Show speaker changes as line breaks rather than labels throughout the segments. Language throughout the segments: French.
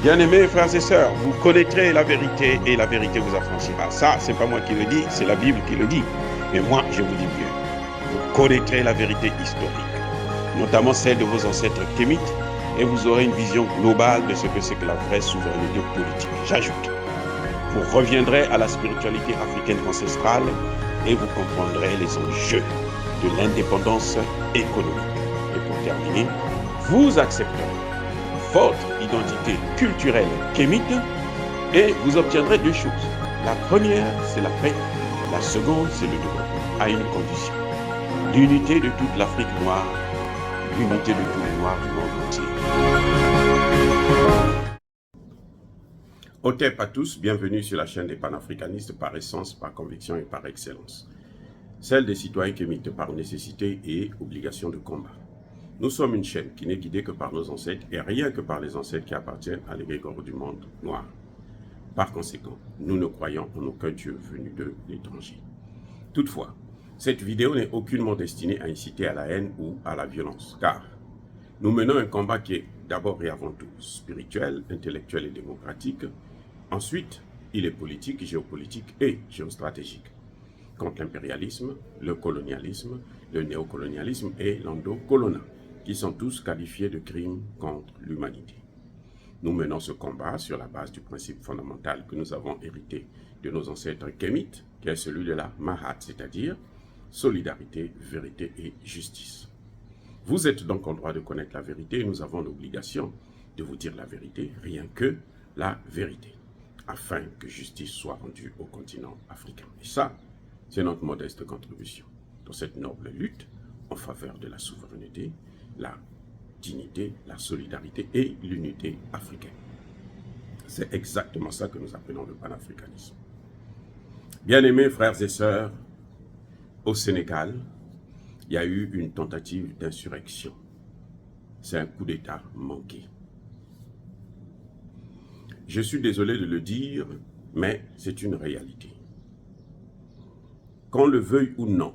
Bien-aimés frères et sœurs, vous connaîtrez la vérité et la vérité vous affranchira. Ça, c'est pas moi qui le dis, c'est la Bible qui le dit. Mais moi, je vous dis mieux. Vous connaîtrez la vérité historique, notamment celle de vos ancêtres kémites, et vous aurez une vision globale de ce que c'est que la vraie souveraineté politique. J'ajoute, vous reviendrez à la spiritualité africaine ancestrale et vous comprendrez les enjeux de l'indépendance économique. Et pour terminer, vous accepterez votre identité culturelle kémite et vous obtiendrez deux choses. La première, c'est la paix. La seconde, c'est le développement, à une condition. L'unité de toute l'Afrique noire, l'unité de tous les Noirs du monde entier. Otep à tous, bienvenue sur la chaîne des panafricanistes par essence, par conviction et par excellence. Celle des citoyens kémites par nécessité et obligation de combat. Nous sommes une chaîne qui n'est guidée que par nos ancêtres et rien que par les ancêtres qui appartiennent à l'égrégore du monde noir. Par conséquent, nous ne croyons en aucun Dieu venu de l'étranger. Toutefois, cette vidéo n'est aucunement destinée à inciter à la haine ou à la violence, car nous menons un combat qui est d'abord et avant tout spirituel, intellectuel et démocratique. Ensuite, il est politique, géopolitique et géostratégique, contre l'impérialisme, le colonialisme, le néocolonialisme et l'endocolonat, qui sont tous qualifiés de crimes contre l'humanité. Nous menons ce combat sur la base du principe fondamental que nous avons hérité de nos ancêtres kémites, qui est celui de la Mahat, c'est-à-dire solidarité, vérité et justice. Vous êtes donc en droit de connaître la vérité et nous avons l'obligation de vous dire la vérité, rien que la vérité, afin que justice soit rendue au continent africain. Et ça, c'est notre modeste contribution dans cette noble lutte en faveur de la souveraineté, la dignité, la solidarité et l'unité africaine. C'est exactement ça que nous appelons le panafricanisme. Bien-aimés frères et sœurs, au Sénégal, il y a eu une tentative d'insurrection. C'est un coup d'État manqué. Je suis désolé de le dire, mais c'est une réalité. Qu'on le veuille ou non,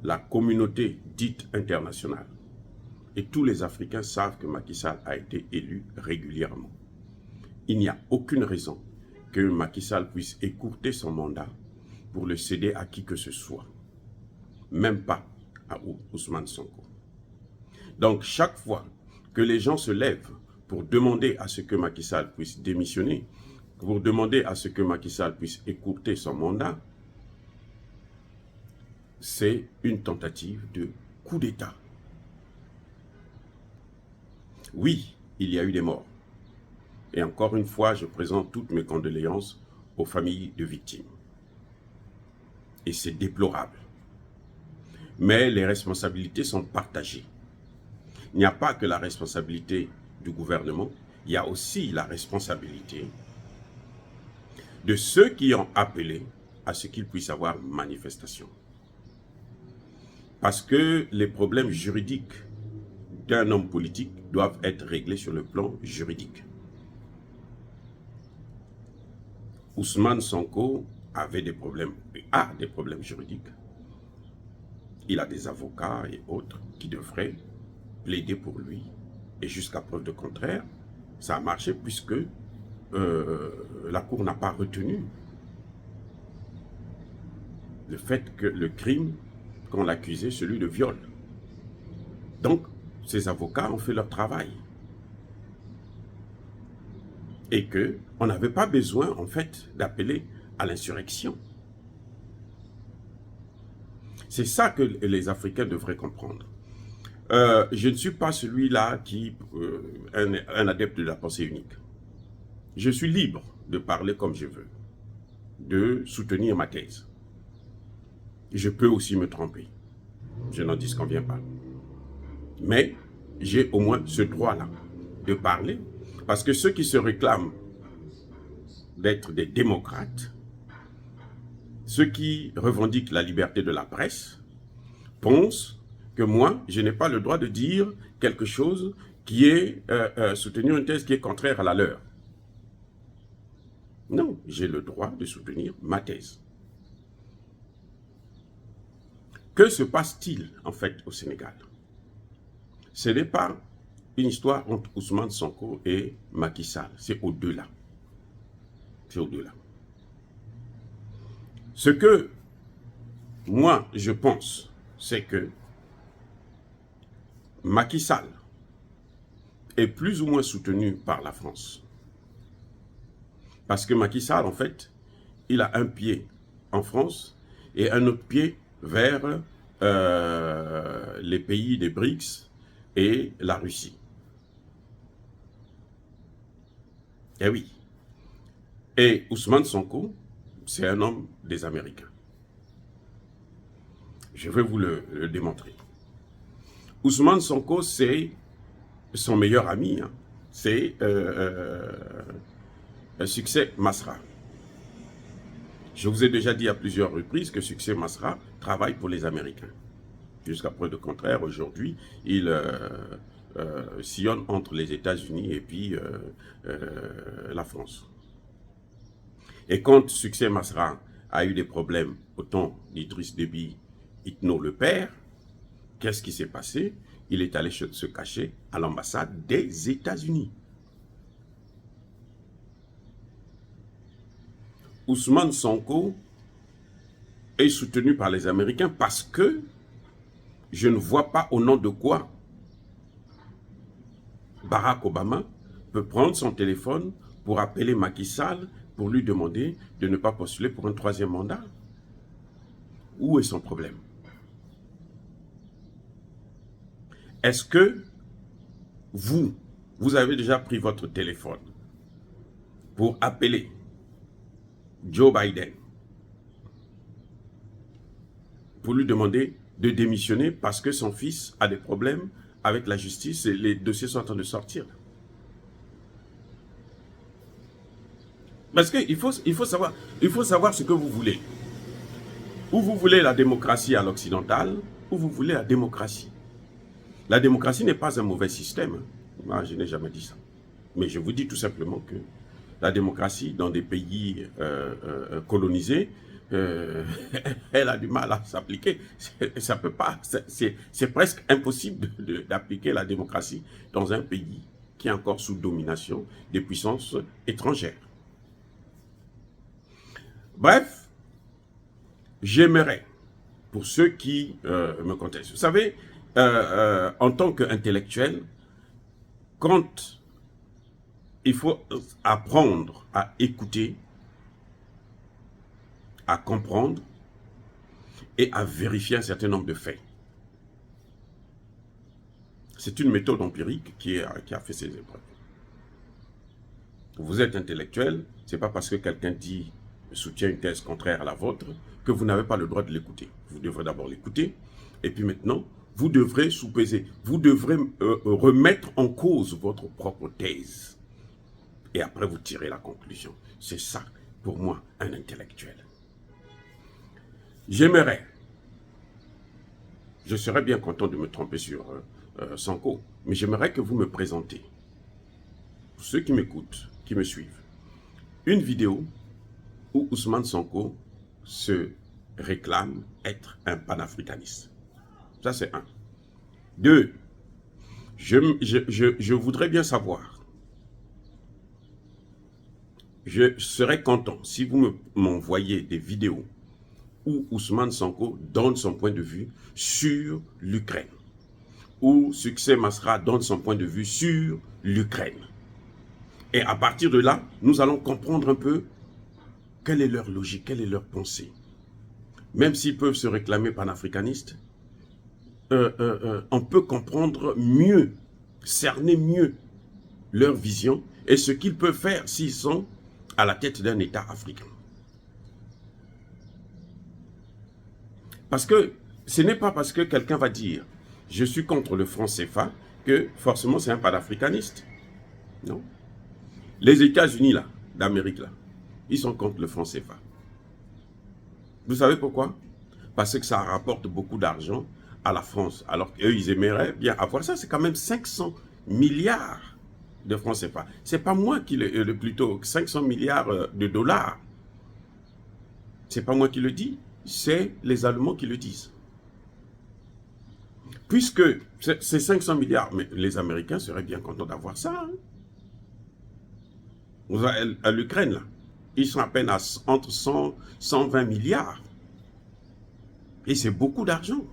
la communauté dite internationale et tous les Africains savent que Macky Sall a été élu régulièrement. Il n'y a aucune raison que Macky Sall puisse écourter son mandat pour le céder à qui que ce soit, même pas à Ousmane Sonko. Donc chaque fois que les gens se lèvent pour demander à ce que Macky Sall puisse démissionner, pour demander à ce que Macky Sall puisse écourter son mandat, c'est une tentative de coup d'État. Oui, il y a eu des morts. Et encore une fois, je présente toutes mes condoléances aux familles de victimes. Et c'est déplorable. Mais les responsabilités sont partagées. Il n'y a pas que la responsabilité du gouvernement, il y a aussi la responsabilité de ceux qui ont appelé à ce qu'il puisse y avoir manifestation. Parce que les problèmes juridiques d'un homme politique doivent être réglés sur le plan juridique. Ousmane Sonko avait des problèmes, a des problèmes juridiques. Il a des avocats et autres qui devraient plaider pour lui. Et jusqu'à preuve de contraire, ça a marché puisque la Cour n'a pas retenu le fait que le crime qu'on l'accusait, celui de viol. Donc, ces avocats ont fait leur travail. Et qu'on n'avait pas besoin, en fait, d'appeler à l'insurrection. C'est ça que les Africains devraient comprendre. Je ne suis pas celui-là qui un adepte de la pensée unique. Je suis libre de parler comme je veux, de soutenir ma thèse. Je peux aussi me tromper. Je n'en disconviens pas. Mais j'ai au moins ce droit-là de parler, parce que ceux qui se réclament d'être des démocrates, ceux qui revendiquent la liberté de la presse, pensent que moi, je n'ai pas le droit de dire quelque chose qui est soutenir une thèse qui est contraire à la leur. Non, j'ai le droit de soutenir ma thèse. Que se passe-t-il en fait au Sénégal? Ce n'est pas une histoire entre Ousmane Sonko et Macky Sall. C'est au-delà. C'est au-delà. Ce que moi, je pense, c'est que Macky Sall est plus ou moins soutenu par la France. Parce que Macky Sall, en fait, il a un pied en France et un autre pied vers les pays des BRICS et la Russie. Eh oui. Et Ousmane Sonko, c'est un homme des Américains. Je vais vous le démontrer. Ousmane Sonko, c'est son meilleur ami. Hein. C'est Succès Masra. Je vous ai déjà dit à plusieurs reprises que Succès Masra travaille pour les Américains. Jusqu'à preuve de contraire, aujourd'hui, il sillonne entre les États-Unis et puis la France. Et quand Succès Masra a eu des problèmes au temps d'Idriss Déby, Itno le père, qu'est-ce qui s'est passé? Il est allé se cacher à l'ambassade des États-Unis. Ousmane Sonko est soutenu par les Américains parce que je ne vois pas au nom de quoi Barack Obama peut prendre son téléphone pour appeler Macky Sall pour lui demander de ne pas postuler pour un troisième mandat. Où est son problème? Est-ce que vous avez déjà pris votre téléphone pour appeler Joe Biden pour lui demander de démissionner parce que son fils a des problèmes avec la justice et les dossiers sont en train de sortir? Parce qu'il faut savoir ce que vous voulez. Ou vous voulez la démocratie à l'occidentale, ou vous voulez la démocratie. La démocratie n'est pas un mauvais système. Moi, je n'ai jamais dit ça. Mais je vous dis tout simplement que la démocratie dans des pays colonisés, elle a du mal à s'appliquer. Ça peut pas. C'est presque impossible d'appliquer la démocratie dans un pays qui est encore sous domination des puissances étrangères. Bref, j'aimerais, pour ceux qui me contestent, vous savez, en tant qu'intellectuel, quand il faut apprendre à écouter, à comprendre et à vérifier un certain nombre de faits. C'est une méthode empirique qui a fait ses épreuves. Vous êtes intellectuel, ce n'est pas parce que quelqu'un soutient une thèse contraire à la vôtre que vous n'avez pas le droit de l'écouter. Vous devrez d'abord l'écouter et puis maintenant, vous devrez sous-peser. Vous devrez remettre en cause votre propre thèse. Et après, vous tirez la conclusion. C'est ça, pour moi, un intellectuel. J'aimerais, je serais bien content de me tromper sur Sonko, mais j'aimerais que vous me présentez, pour ceux qui m'écoutent, qui me suivent, une vidéo où Ousmane Sonko se réclame être un panafricaniste. Ça, c'est un. Deux, je voudrais bien savoir, je serais content si vous m'envoyez des vidéos où Ousmane Sonko donne son point de vue sur l'Ukraine, où Succès Masra donne son point de vue sur l'Ukraine. Et à partir de là, nous allons comprendre un peu quelle est leur logique, quelle est leur pensée. Même s'ils peuvent se réclamer panafricanistes, on peut comprendre mieux, cerner mieux leur vision et ce qu'ils peuvent faire s'ils sont à la tête d'un État africain. Parce que ce n'est pas parce que quelqu'un va dire « je suis contre le franc CFA » que forcément c'est un panafricaniste. Non. Les États-Unis d'Amérique, ils sont contre le franc CFA. Vous savez pourquoi? Parce que ça rapporte beaucoup d'argent à la France. Alors qu'eux, ils aimeraient bien avoir ça. C'est quand même 500 milliards de francs CFA. C'est pas moi qui plutôt 500 milliards de dollars. C'est pas moi qui le dis. C'est les Allemands qui le disent. Puisque ces 500 milliards, mais les Américains seraient bien contents d'avoir ça. Hein. Vous avez, à l'Ukraine, là, ils sont à peine à entre 100 120 milliards. Et c'est beaucoup d'argent.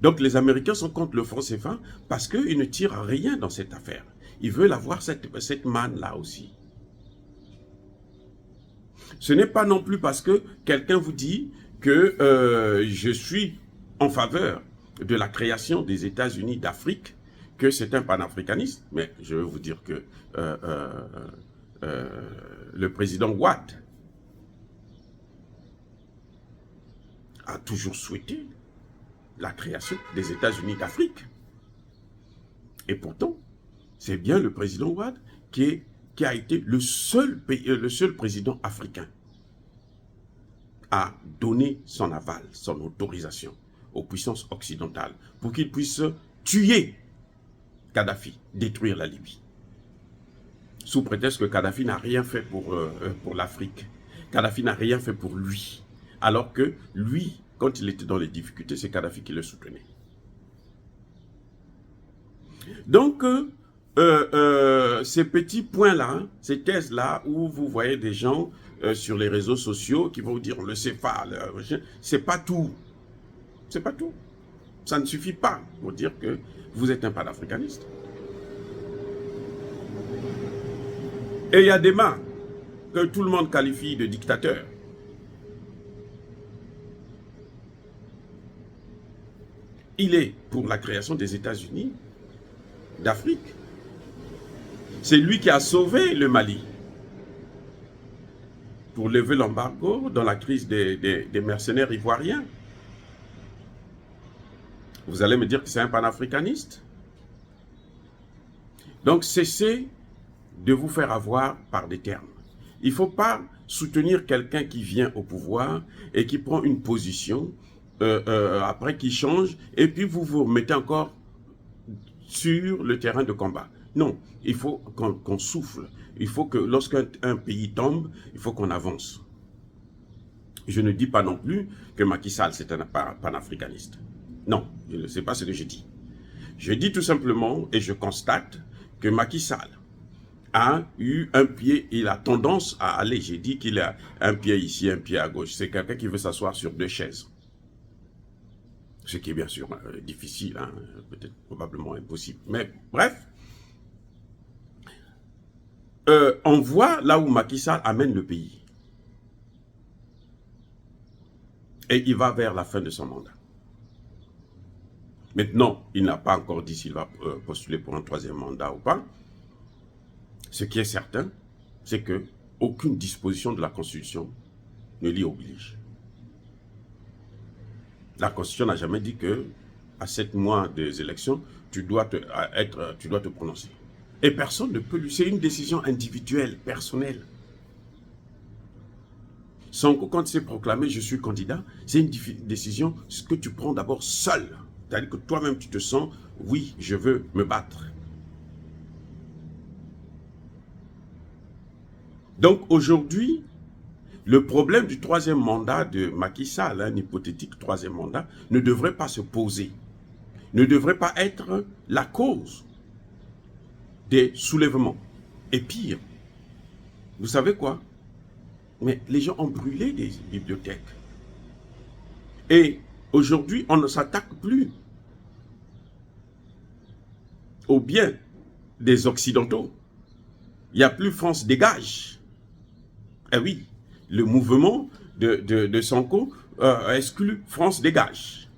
Donc les Américains sont contre le franc CFA parce qu'ils ne tirent rien dans cette affaire. Ils veulent avoir cette manne-là aussi. Ce n'est pas non plus parce que quelqu'un vous dit que je suis en faveur de la création des États-Unis d'Afrique que c'est un panafricaniste. Mais je veux vous dire que le président Ouattara a toujours souhaité la création des États-Unis d'Afrique. Et pourtant, c'est bien le président Ouattara qui a été le seul président africain à donner son aval, son autorisation aux puissances occidentales pour qu'ils puissent tuer Kadhafi, détruire la Libye. Sous prétexte que Kadhafi n'a rien fait pour l'Afrique. Kadhafi n'a rien fait pour lui. Alors que lui, quand il était dans les difficultés, c'est Kadhafi qui le soutenait. Donc, ces petits points-là, ces thèses-là, où vous voyez des gens sur les réseaux sociaux qui vont vous dire le CFA, c'est pas tout. C'est pas tout. Ça ne suffit pas pour dire que vous êtes un panafricaniste. Et il y a des mains que tout le monde qualifie de dictateurs. Il est pour la création des États-Unis d'Afrique. C'est lui qui a sauvé le Mali pour lever l'embargo dans la crise des mercenaires ivoiriens. Vous allez me dire que c'est un panafricaniste? Donc cessez de vous faire avoir par des termes. Il ne faut pas soutenir quelqu'un qui vient au pouvoir et qui prend une position, après qui change, et puis vous vous remettez encore sur le terrain de combat. Non, il faut qu'on souffle. Il faut que lorsqu'un pays tombe, il faut qu'on avance. Je ne dis pas non plus que Macky Sall c'est un panafricaniste. Non, ce n'est pas ce que je dis. Je dis tout simplement et je constate que Macky Sall a eu un pied, il a tendance à aller, j'ai dit qu'il a un pied ici, un pied à gauche. C'est quelqu'un qui veut s'asseoir sur deux chaises. Ce qui est bien sûr difficile, hein, peut-être probablement impossible. Mais bref, on voit là où Macky Sall amène le pays. Et il va vers la fin de son mandat. Maintenant, il n'a pas encore dit s'il va postuler pour un troisième mandat ou pas. Ce qui est certain, c'est que aucune disposition de la Constitution ne l'y oblige. La Constitution n'a jamais dit que à 7 mois des élections, tu dois te prononcer. Et personne ne peut lui. C'est une décision individuelle, personnelle. Sonko, quand il s'est proclamé, je suis candidat, c'est une décision que tu prends d'abord seul. C'est-à-dire que toi-même, tu te sens, oui, je veux me battre. Donc aujourd'hui, le problème du troisième mandat de Macky Sall, un hypothétique troisième mandat, ne devrait pas se poser. Ne devrait pas être la cause des soulèvements. Et pire, vous savez quoi? Mais les gens ont brûlé des bibliothèques. Et aujourd'hui, on ne s'attaque plus au bien des Occidentaux. Il n'y a plus France dégage. Eh oui, le mouvement de Sonko exclut France dégage.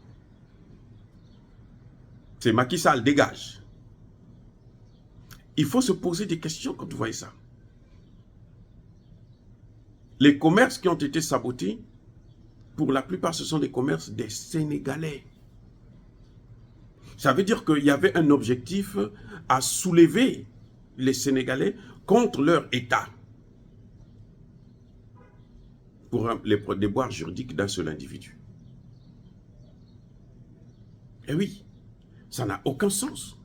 C'est Macky Sall dégage. Il faut se poser des questions quand vous voyez ça. Les commerces qui ont été sabotés, pour la plupart, ce sont des commerces des Sénégalais. Ça veut dire qu'il y avait un objectif à soulever les Sénégalais contre leur État pour les déboires juridiques d'un seul individu. Eh oui, ça n'a aucun sens.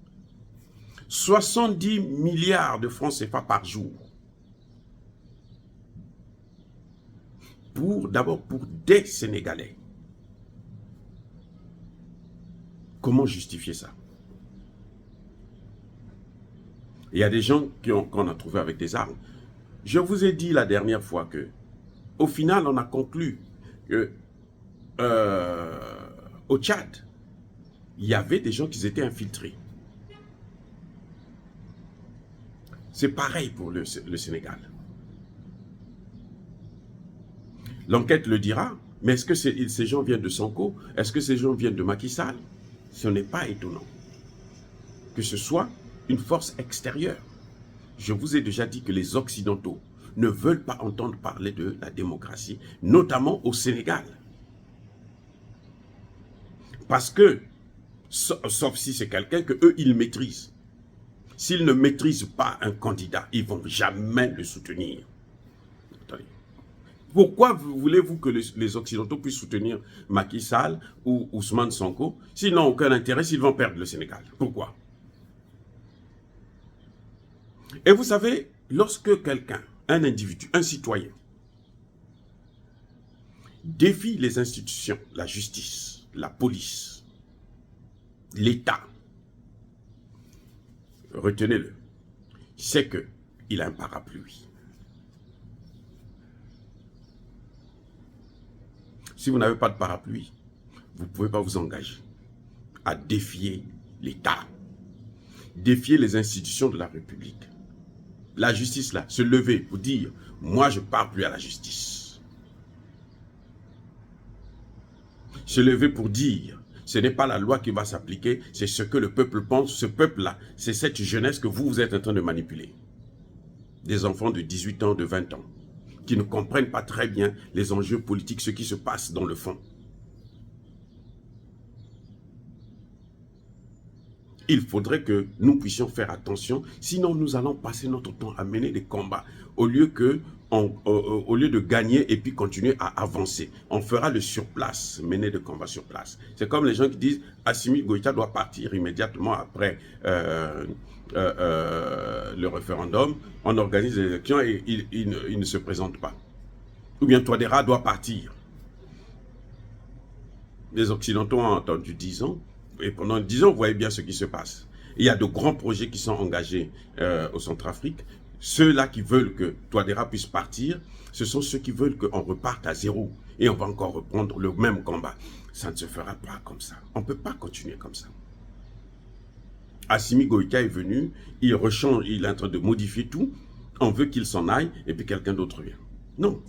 70 milliards de francs CFA par jour. D'abord pour des Sénégalais. Comment justifier ça? Il y a des gens qu'on a trouvés avec des armes. Je vous ai dit la dernière fois que, au final, on a conclu que au Tchad, il y avait des gens qui étaient infiltrés. C'est pareil pour le Sénégal. L'enquête le dira, mais est-ce que ces gens viennent de Sonko? Est-ce que ces gens viennent de Macky Sall? Ce n'est pas étonnant que ce soit une force extérieure. Je vous ai déjà dit que les Occidentaux ne veulent pas entendre parler de la démocratie, notamment au Sénégal. Parce que, sauf si c'est quelqu'un que eux ils maîtrisent. S'ils ne maîtrisent pas un candidat, ils ne vont jamais le soutenir. Attendez. Pourquoi voulez-vous que les Occidentaux puissent soutenir Macky Sall ou Ousmane Sonko s'ils n'ont aucun intérêt, s'ils vont perdre le Sénégal? Pourquoi? Et vous savez, lorsque quelqu'un, un individu, un citoyen, défie les institutions, la justice, la police, l'État, retenez-le, c'est qu'il a un parapluie. Si vous n'avez pas de parapluie, vous ne pouvez pas vous engager à défier l'État, défier les institutions de la République. La justice, là, se lever pour dire « moi, je ne parle plus à la justice ». Se lever pour dire « ce n'est pas la loi qui va s'appliquer, c'est ce que le peuple pense. Ce peuple-là, c'est cette jeunesse que vous êtes en train de manipuler. » Des enfants de 18 ans, de 20 ans, qui ne comprennent pas très bien les enjeux politiques, ce qui se passe dans le fond. Il faudrait que nous puissions faire attention, sinon nous allons passer notre temps à mener des combats au lieu de gagner et puis continuer à avancer. On fera le surplace, mener des combats sur place. C'est comme les gens qui disent Assimi Goïta doit partir immédiatement après le référendum, on organise les élections et il ne se présente pas. Ou bien Touadéra doit partir. Les Occidentaux ont entendu 10 ans. Et pendant 10 ans, vous voyez bien ce qui se passe. Il y a de grands projets qui sont engagés au Centrafrique. Ceux-là qui veulent que Touadéra puisse partir, ce sont ceux qui veulent qu'on reparte à zéro. Et on va encore reprendre le même combat. Ça ne se fera pas comme ça. On ne peut pas continuer comme ça. Assimi Goïta est venu, il rechange, il est en train de modifier tout. On veut qu'il s'en aille et puis quelqu'un d'autre vient. Non.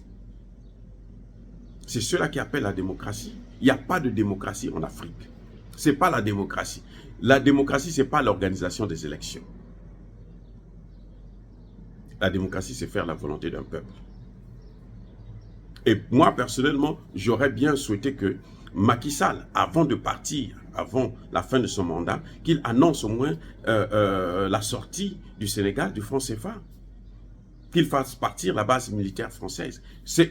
C'est ceux-là qui appellent la démocratie. Il n'y a pas de démocratie en Afrique. Ce n'est pas la démocratie. La démocratie, ce n'est pas l'organisation des élections. La démocratie, c'est faire la volonté d'un peuple. Et moi, personnellement, j'aurais bien souhaité que Macky Sall, avant de partir, avant la fin de son mandat, qu'il annonce au moins la sortie du Sénégal, du franc CFA. Qu'il fasse partir la base militaire française.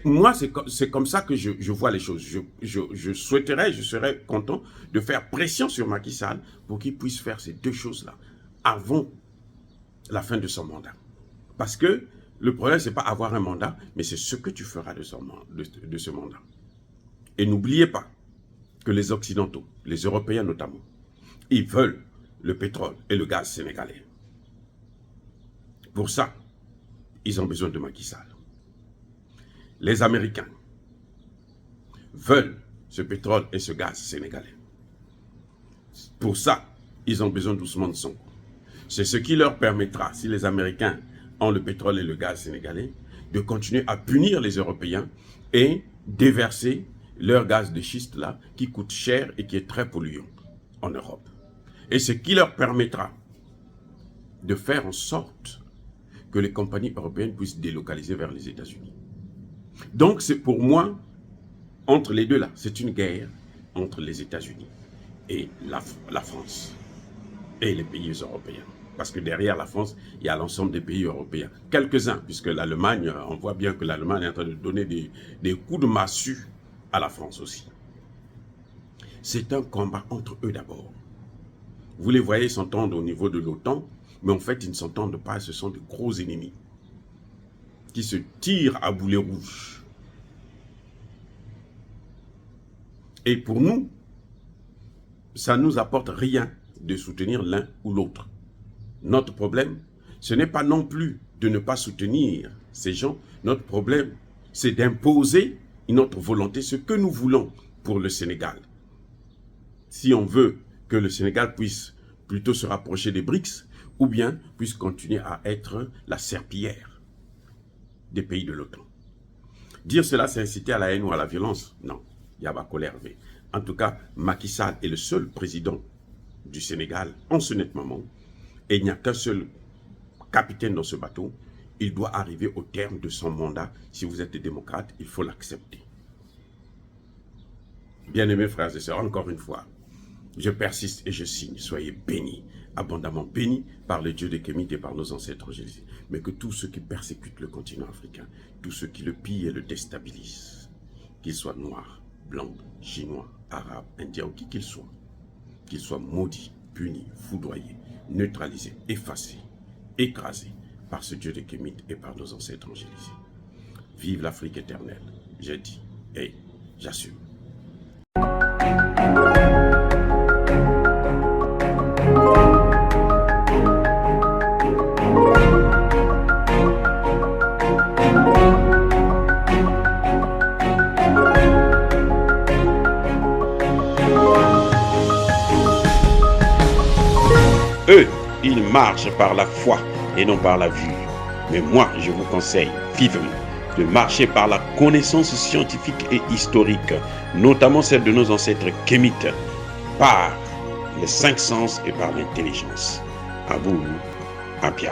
Moi, c'est comme ça que je vois les choses. Je souhaiterais, je serais content de faire pression sur Macky Sall pour qu'il puisse faire ces deux choses-là avant la fin de son mandat. Parce que le problème, ce n'est pas avoir un mandat, mais c'est ce que tu feras de ce mandat. Et n'oubliez pas que les Occidentaux, les Européens notamment, ils veulent le pétrole et le gaz sénégalais. Pour ça, ils ont besoin de Macky Sall. Les Américains veulent ce pétrole et ce gaz sénégalais. Pour ça, ils ont besoin d'Ousmane Sonko. C'est ce qui leur permettra, si les Américains ont le pétrole et le gaz sénégalais, de continuer à punir les Européens et déverser leur gaz de schiste là, qui coûte cher et qui est très polluant en Europe. Et ce qui leur permettra de faire en sorte que les compagnies européennes puissent délocaliser vers les États-Unis. Donc, c'est pour moi, entre les deux là, c'est une guerre entre les États-Unis et la France et les pays européens. Parce que derrière la France, il y a l'ensemble des pays européens. Quelques-uns, puisque l'Allemagne, on voit bien que l'Allemagne est en train de donner des coups de massue à la France aussi. C'est un combat entre eux d'abord. Vous les voyez s'entendre au niveau de l'OTAN, mais en fait, ils ne s'entendent pas, ce sont de gros ennemis qui se tirent à boulet rouge. Et pour nous, ça ne nous apporte rien de soutenir l'un ou l'autre. Notre problème, ce n'est pas non plus de ne pas soutenir ces gens. Notre problème, c'est d'imposer notre volonté, ce que nous voulons pour le Sénégal. Si on veut que le Sénégal puisse plutôt se rapprocher des BRICS, ou bien puisse continuer à être la serpillière des pays de l'OTAN. Dire cela, c'est inciter à la haine ou à la violence. Non, Yaba Kolervé. En tout cas, Macky Sall est le seul président du Sénégal en ce net moment, et il n'y a qu'un seul capitaine dans ce bateau. Il doit arriver au terme de son mandat. Si vous êtes des démocrates, il faut l'accepter. Bien-aimés frères et sœurs, encore une fois, je persiste et je signe. Soyez bénis, abondamment bénis par le Dieu des Kémites et par nos ancêtres Jésus. Mais que tous ceux qui persécutent le continent africain, tous ceux qui le pillent et le déstabilisent, qu'ils soient noirs, blancs, chinois, arabes, indiens ou qui qu'ils soient maudits, punis, foudroyés, neutralisés, effacés, écrasés par ce Dieu des Kémites et par nos ancêtres angélisés. Vive l'Afrique éternelle, j'ai dit et j'assume. Eux, ils marchent par la foi et non par la vue. Mais moi, je vous conseille vivement de marcher par la connaissance scientifique et historique, notamment celle de nos ancêtres kémites, par les 5 sens et par l'intelligence. À vous, Apia.